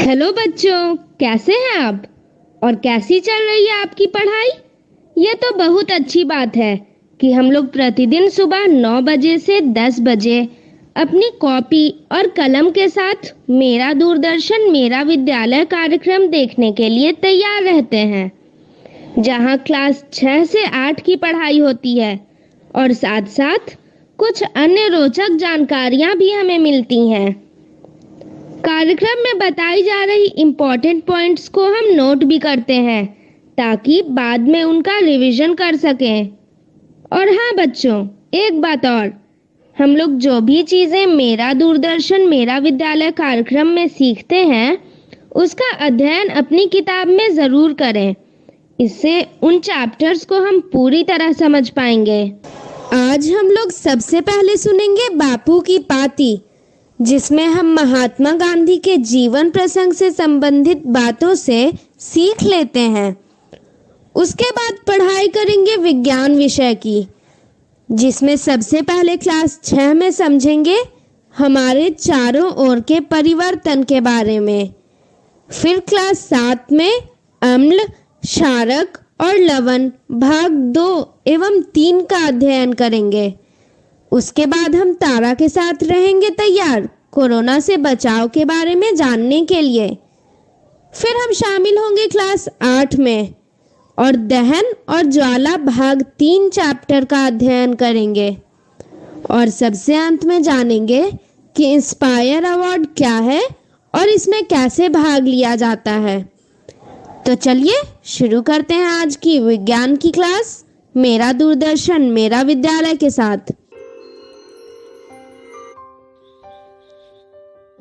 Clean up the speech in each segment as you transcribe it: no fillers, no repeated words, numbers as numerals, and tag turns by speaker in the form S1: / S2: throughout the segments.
S1: Hello बच्चों, कैसे हैं आप? और कैसी चल रही है आपकी पढ़ाई? ये तो बहुत अच्छी बात है कि हम लोग प्रतिदिन सुबह 9 बजे से 10 बजे अपनी कॉपी और कलम के साथ मेरा दूरदर्शन मेरा विद्यालय कार्यक्रम देखने के लिए तैयार रहते हैं, जहां क्लास 6 से 8 की पढ़ाई होती है और साथ साथ कुछ अन्य रोचक जानकारियां भी हमें मिलती हैं। कार्यक्रम में बताई जा रही इम्पोर्टेंट पॉइंट्स को हम नोट भी करते हैं ताकि बाद में उनका रिवीजन कर सकें। और हाँ बच्चों, एक बात और, हम लोग जो भी चीज़ें मेरा दूरदर्शन मेरा विद्यालय कार्यक्रम में सीखते हैं उसका अध्ययन अपनी किताब में ज़रूर करें। इससे उन चैप्टर्स को हम पूरी तरह समझ पाएंगे। आज हम लोग सबसे पहले सुनेंगे बापू की पाती, जिसमें हम महात्मा गांधी के जीवन प्रसंग से संबंधित बातों से सीख लेते हैं। उसके बाद पढ़ाई करेंगे विज्ञान विषय की, जिसमें सबसे पहले क्लास 6 में समझेंगे हमारे चारों ओर के परिवर्तन के बारे में। फिर क्लास 7 में अम्ल, क्षारक और लवण भाग 2 एवं 3 का अध्ययन करेंगे। उसके बाद हम तारा के साथ रहेंगे तैयार कोरोना से बचाव के बारे में जानने के लिए। फिर हम शामिल होंगे क्लास 8 में और दहन और ज्वाला भाग 3 चैप्टर का अध्ययन करेंगे। और सबसे अंत में जानेंगे कि इंस्पायर अवार्ड क्या है और इसमें कैसे भाग लिया जाता है। तो चलिए शुरू करते हैं आज की विज्ञान की क्लास मेरा दूरदर्शन मेरा विद्यालय के साथ।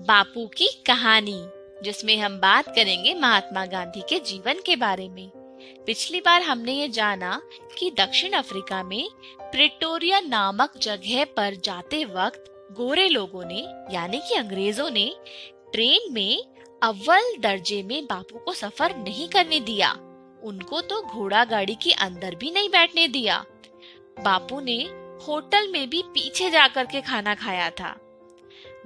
S2: बापू की कहानी, जिसमें हम बात करेंगे महात्मा गांधी के जीवन के बारे में। पिछली बार हमने ये जाना कि दक्षिण अफ्रीका में प्रिटोरिया नामक जगह पर जाते वक्त गोरे लोगों ने यानी कि अंग्रेजों ने ट्रेन में अव्वल दर्जे में बापू को सफर नहीं करने दिया। उनको तो घोड़ा गाड़ी के अंदर भी नहीं बैठने दिया। बापू ने होटल में भी पीछे जाकर के खाना खाया था।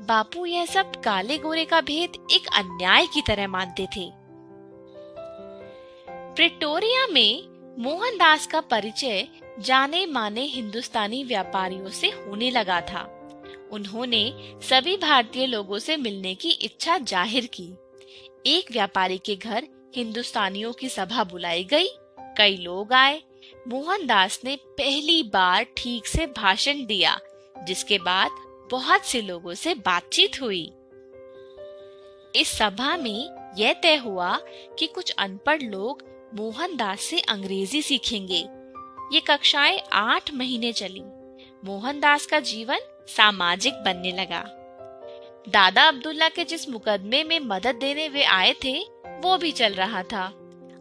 S2: बापू यह सब काले गोरे का भेद एक अन्याय की तरह मानते थे। प्रिटोरिया में मोहनदास का परिचय जाने माने हिंदुस्तानी व्यापारियों से होने लगा था। उन्होंने सभी भारतीय लोगों से मिलने की इच्छा जाहिर की। एक व्यापारी के घर हिंदुस्तानियों की सभा बुलाई गई। कई लोग आए। मोहनदास ने पहली बार ठीक से भाषण दिया, जिसके बाद बहुत से लोगों से बातचीत हुई। इस सभा में यह तय हुआ कि कुछ अनपढ़ लोग मोहनदास से अंग्रेजी सीखेंगे। ये कक्षाएं 8 महीने चली। मोहनदास का जीवन सामाजिक बनने लगा। दादा अब्दुल्ला के जिस मुकदमे में मदद देने वे आए थे वो भी चल रहा था।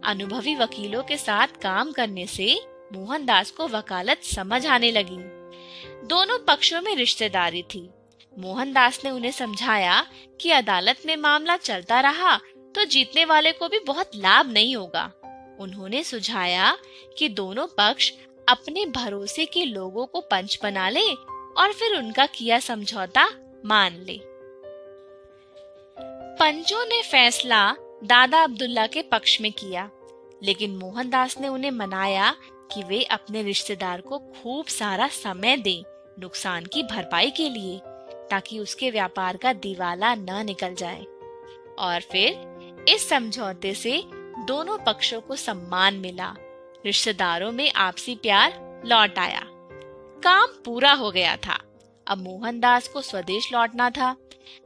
S2: अनुभवी वकीलों के साथ काम करने से मोहनदास को वकालत समझ आने लगी। दोनों पक्षों में रिश्तेदारी थी। मोहनदास ने उन्हें समझाया कि अदालत में मामला चलता रहा तो जीतने वाले को भी बहुत लाभ नहीं होगा। उन्होंने सुझाया कि दोनों पक्ष अपने भरोसे के लोगों को पंच बना ले और फिर उनका किया समझौता मान ले। पंचों ने फैसला दादा अब्दुल्ला के पक्ष में किया, लेकिन मोहनदास ने उन्हें मनाया कि वे अपने रिश्तेदार को खूब सारा समय दें नुकसान की भरपाई के लिए, ताकि उसके व्यापार का दिवाला न निकल जाए। और फिर इस समझौते से दोनों पक्षों को सम्मान मिला। रिश्तेदारों में आपसी प्यार लौट आया। काम पूरा हो गया था। अब मोहनदास को स्वदेश लौटना था।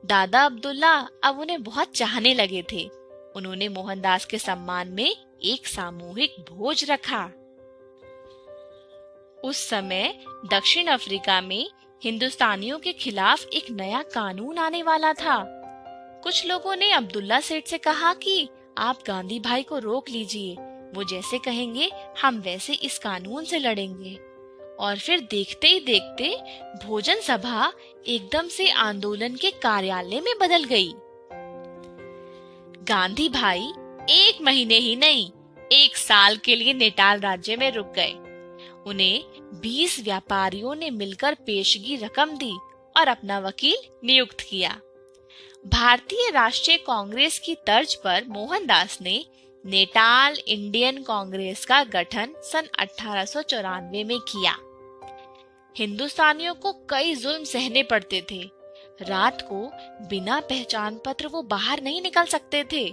S2: दादा अब्दुल्ला अब उन्हें बहुत चाहने लगे थे। उन्होंने मोहनदास के सम्मान में एक सामूहिक भोज रखा। उस समय दक्षिण अफ्रीका में हिंदुस्तानियों के खिलाफ एक नया कानून आने वाला था। कुछ लोगों ने अब्दुल्ला सेठ से कहा कि आप गांधी भाई को रोक लीजिए, वो जैसे कहेंगे हम वैसे इस कानून से लड़ेंगे। और फिर देखते ही देखते भोजन सभा एकदम से आंदोलन के कार्यालय में बदल गई। गांधी भाई 1 महीने ही नहीं 1 साल के लिए नेटाल राज्य में रुक गए। उन्हें 20 व्यापारियों ने मिलकर पेशगी रकम दी और अपना वकील नियुक्त किया। भारतीय राष्ट्रीय कांग्रेस की तर्ज पर मोहनदास ने नेटाल इंडियन कांग्रेस का गठन सन 1894 में किया। हिंदुस्तानियों को कई जुल्म सहने पड़ते थे। रात को बिना पहचान पत्र वो बाहर नहीं निकल सकते थे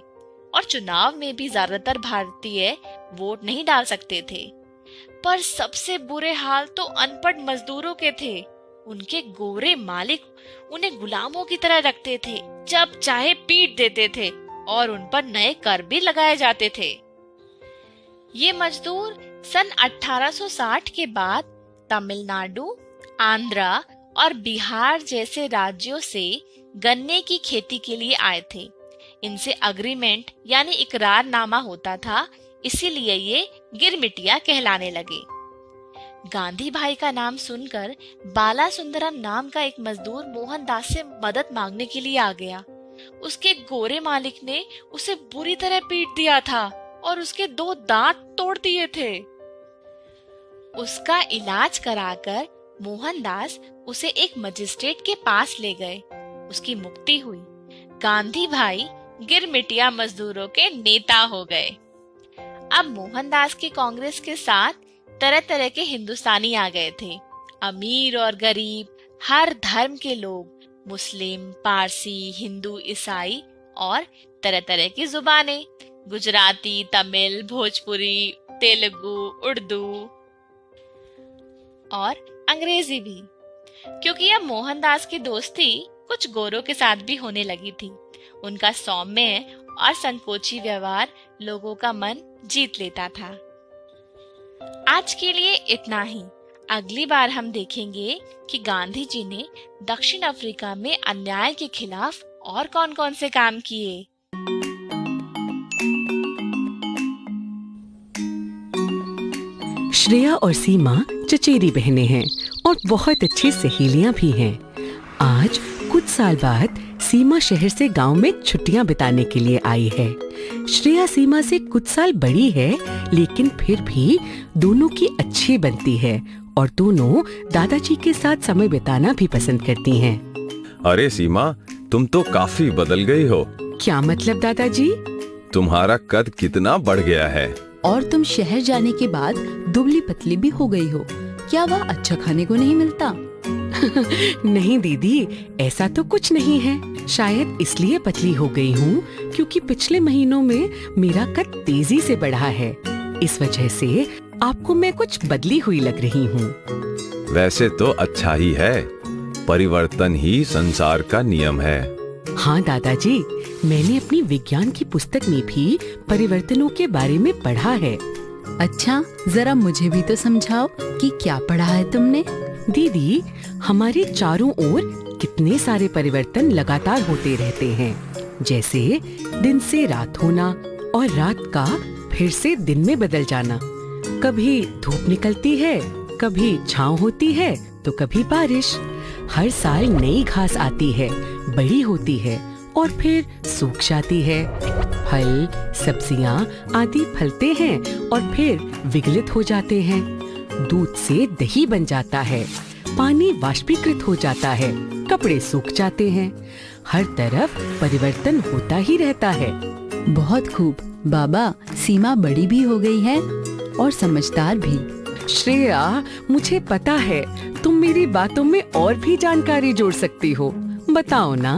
S2: और चुनाव में भी ज्यादातर भारतीय वोट नहीं डाल सकते थे। पर सबसे बुरे हाल तो अनपढ़ मजदूरों के थे। उनके गोरे मालिक उन्हें गुलामों की तरह रखते थे, जब चाहे पीट देते थे और उन पर नए कर भी लगाए जाते थे। ये मजदूर सन 1860 के बाद तमिलनाडु, आंध्रा और बिहार जैसे राज्यों से गन्ने की खेती के लिए आए थे। इनसे अग्रीमेंट यानी इकरारनामा होता था, इसीलिए ये गिरमिटिया कहलाने लगे। गांधी भाई का नाम सुनकर बाला सुंदरम नाम का एक मजदूर मोहनदास से मदद मांगने के लिए आ गया। उसके गोरे मालिक ने उसे बुरी तरह पीट दिया था और उसके 2 दांत तोड़ दिए थे। उसका इलाज कराकर मोहनदास उसे एक मजिस्ट्रेट के पास ले गए। उसकी मुक्ति हुई। गांधी भाई गिरमिटिया मजदूरों के नेता हो गए। अब मोहनदास की कांग्रेस के साथ तरह तरह के हिंदुस्तानी आ गए थे। अमीर और गरीब, हर धर्म के लोग, मुस्लिम, पारसी, हिंदू, ईसाई और तरह तरह की जुबानें, गुजराती, तमिल, भोजपुरी, तेलुगु, उर्दू और अंग्रेजी भी। क्योंकि अब मोहनदास की दोस्ती कुछ गोरों के साथ भी होने लगी थी। उनका सौम्य और संकोची व्यवहार लोगों का मन जीत लेता था। आज के लिए इतना ही। अगली बार हम देखेंगे कि गांधी जी ने दक्षिण अफ्रीका में अन्याय के खिलाफ और कौन-कौन से काम किए।
S3: श्रेया और सीमा चचेरी बहनें हैं और बहुत अच्छी सहेलियां भी हैं। आज कुछ साल बाद सीमा शहर से गांव में छुट्टियां बिताने के लिए आई है। श्रेया सीमा से कुछ साल बड़ी है, लेकिन फिर भी दोनों की अच्छी बनती है और दोनों दादाजी के साथ समय बिताना भी पसंद करती हैं।
S4: अरे सीमा, तुम तो काफी बदल गई हो।
S3: क्या मतलब दादाजी?
S4: तुम्हारा कद कितना बढ़ गया है।
S5: और तुम शहर जाने के बाद दुबली पतली भी हो गई हो। क्या वह अच्छा खाने को नहीं मिलता?
S3: नहीं दीदी, ऐसा तो कुछ नहीं है। शायद इसलिए पतली हो गई हूँ क्योंकि पिछले महीनों में मेरा कद तेजी से बढ़ा है। इस वजह से आपको मैं कुछ बदली हुई लग रही हूँ।
S4: वैसे तो अच्छा ही है। परिवर्तन ही संसार का नियम है।
S3: हाँ दादाजी, मैंने अपनी विज्ञान की पुस्तक में भी परिवर्तनों के बारे में पढ़ा है।
S5: अच्छा, जरा मुझे भी तो समझाओ कि क्या पढ़ा है तुमने?
S3: दीदी, हमारे चारों ओर कितने सारे परिवर्तन लगातार होते रहते हैं। जैसे दिन से रात होना और रात का फिर से दिन में बदल जाना। कभी धूप निकलती है, कभी छांव होती है, तो कभी बारिश। हर साल नई घास आती है, बड़ी होती है और फिर सूख जाती है। फल, सब्जियां आदि फलते हैं और फिर विगलित हो जाते हैं। दूध से दही बन जाता है, पानी वाष्पीकृत हो जाता है, कपड़े सूख जाते हैं। हर तरफ परिवर्तन होता ही रहता है।
S5: बहुत खूब बाबा, सीमा बड़ी भी हो गई है और समझदार भी।
S3: श्रेया, मुझे पता है तुम मेरी बातों में और भी जानकारी जोड़ सकती हो। बताओ ना।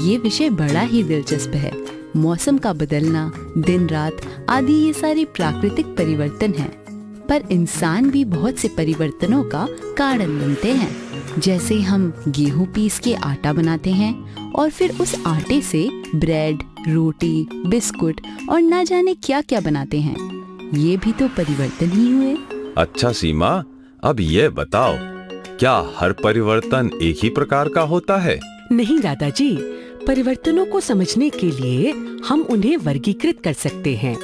S5: ये विषय बड़ा ही दिलचस्प है। मौसम का बदलना, दिन रात आदि ये सारे प्राकृतिक परिवर्तन हैं। पर इंसान भी बहुत से परिवर्तनों का कारण बनते हैं। जैसे हम गेहूं पीस के आटा बनाते हैं और फिर उस आटे से ब्रेड, रोटी, बिस्कुट और ना जाने क्या क्या बनाते हैं। ये भी तो परिवर्तन ही हुए।
S4: अच्छा सीमा, अब ये बताओ, क्या हर परिवर्तन एक ही प्रकार का होता है?
S3: नहीं दादाजी, परिवर्तनों को समझने के लिए हम उन्हें वर्गीकृत कर सकते हैं।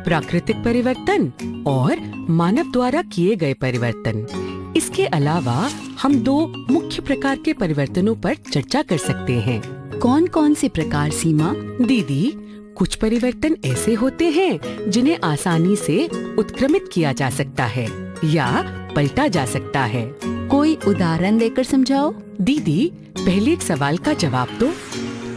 S3: प्राकृतिक परिवर्तन और मानव द्वारा किए गए परिवर्तन। इसके अलावा हम 2 मुख्य प्रकार के परिवर्तनों पर चर्चा कर सकते हैं।
S5: कौन कौन से प्रकार सीमा?
S3: दीदी, कुछ परिवर्तन ऐसे होते हैं जिन्हें आसानी से उत्क्रमित किया जा सकता है या पलटा जा सकता है।
S5: कोई उदाहरण देकर समझाओ।
S3: दीदी, पहले एक सवाल का जवाब दो।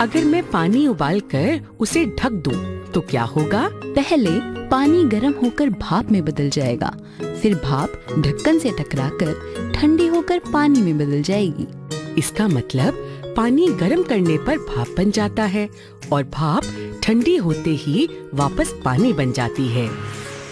S3: अगर मैं पानी उबाल कर उसे ढक दूं, तो क्या होगा?
S5: पहले पानी गर्म होकर भाप में बदल जाएगा, फिर भाप ढक्कन से टकराकर ठंडी होकर पानी में बदल जाएगी।
S3: इसका मतलब पानी गर्म करने पर भाप बन जाता है और भाप ठंडी होते ही वापस पानी बन जाती है।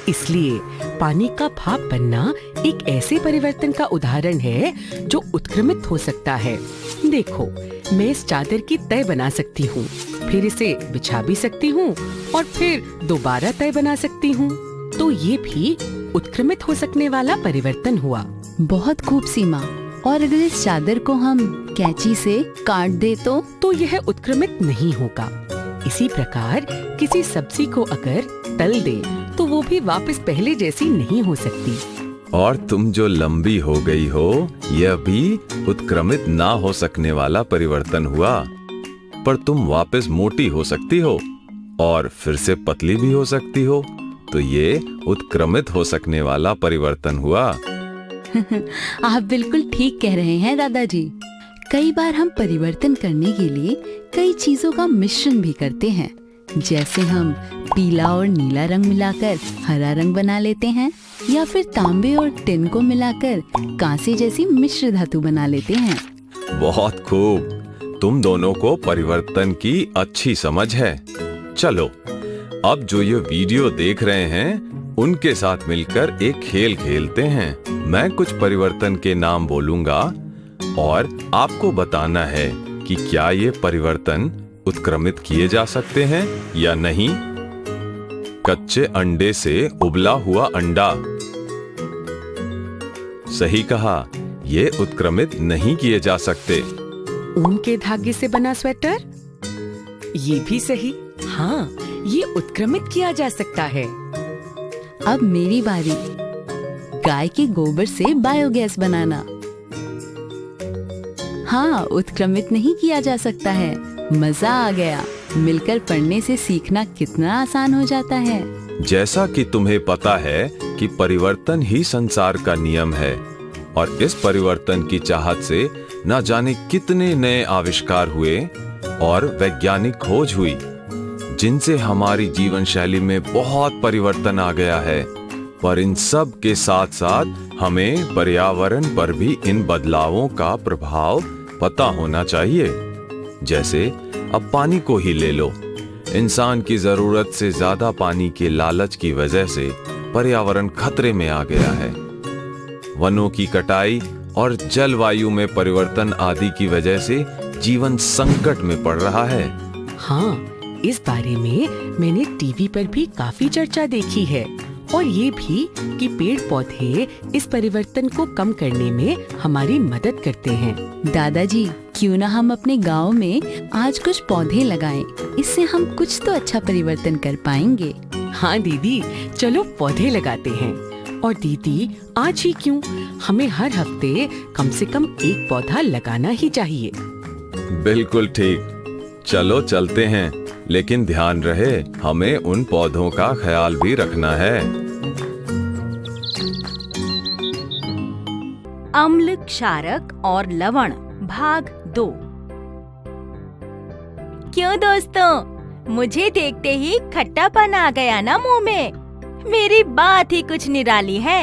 S3: इसलिए पानी का भाप बनना एक ऐसे परिवर्तन का उदाहरण है जो उत्क्रमित हो सकता है। देखो, मैं इस चादर की तह बना सकती हूँ, फिर इसे बिछा भी सकती हूँ और फिर दोबारा तह बना सकती हूँ। तो ये भी उत्क्रमित हो सकने वाला परिवर्तन हुआ।
S5: बहुत खूब सीमा। और अगर इस चादर को हम कैंची से काट दे तो
S3: यह उत्क्रमित नहीं होगा। इसी प्रकार किसी सब्जी को अगर तल दे तो वो भी वापस पहले जैसी नहीं हो सकती।
S4: और तुम जो लंबी हो गई हो, यह भी उत्क्रमित ना हो सकने वाला परिवर्तन हुआ। पर तुम वापस मोटी हो सकती हो और फिर से पतली भी हो सकती हो, तो ये उत्क्रमित हो सकने वाला परिवर्तन हुआ।
S5: आप बिल्कुल ठीक कह रहे हैं दादाजी। कई बार हम परिवर्तन करने के लिए कई चीजों का मिश्रण भी करते हैं। जैसे हम पीला और नीला रंग मिलाकर हरा रंग बना लेते हैं, या फिर तांबे और टिन को मिलाकर कांसे जैसी मिश्र धातु बना लेते हैं।
S4: बहुत खूब। तुम दोनों को परिवर्तन की अच्छी समझ है। चलो, अब जो ये वीडियो देख रहे हैं उनके साथ मिलकर एक खेल खेलते हैं। मैं कुछ परिवर्तन के नाम बोलूंगा और आपको बताना है कि क्या ये परिवर्तन उत्क्रमित किए जा सकते हैं या नहीं। कच्चे अंडे से उबला हुआ अंडा। सही कहा, ये उत्क्रमित नहीं किए जा सकते।
S3: ऊन के धागे से बना स्वेटर, ये भी सही। हाँ, ये उत्क्रमित किया जा सकता है।
S5: अब मेरी बारी। गाय के गोबर से बायोगैस बनाना। हाँ, उत्क्रमित नहीं किया जा सकता है। मजा आ गया। मिलकर पढ़ने से सीखना कितना आसान हो जाता है।
S4: जैसा कि तुम्हें पता है कि परिवर्तन ही संसार का नियम है, और इस परिवर्तन की चाहत से न जाने कितने नए आविष्कार हुए और वैज्ञानिक खोज हुई, जिनसे हमारी जीवन शैली में बहुत परिवर्तन आ गया है। पर इन सब के साथ साथ हमें पर्यावरण पर भी इन बदलावों का प्रभाव पता होना चाहिए। जैसे अब पानी को ही ले लो। इंसान की जरूरत से ज्यादा पानी के लालच की वजह से पर्यावरण खतरे में आ गया है। वनों की कटाई और जलवायु में परिवर्तन आदि की वजह से जीवन संकट में पड़ रहा है।
S3: हाँ, इस बारे में मैंने टीवी पर भी काफी चर्चा देखी है, और ये भी कि पेड़ पौधे इस परिवर्तन को कम करने में हमारी मदद करते हैं।
S5: दादाजी, क्यों ना हम अपने गांव में आज कुछ पौधे लगाएं? इससे हम कुछ तो अच्छा परिवर्तन कर पाएंगे।
S3: हाँ दीदी, चलो पौधे लगाते हैं। और दीदी, आज ही क्यों, हमें हर हफ्ते कम से कम एक पौधा लगाना ही चाहिए।
S4: बिल्कुल ठीक। चलो चलते हैं, लेकिन ध्यान रहे हमें उन पौधों का ख्याल भी रखना है।
S6: अम्ल, क्षारक और लवण भाग 2। क्यों दोस्तों, मुझे देखते ही खट्टापन आ गया ना मुंह में? मेरी बात ही कुछ निराली है।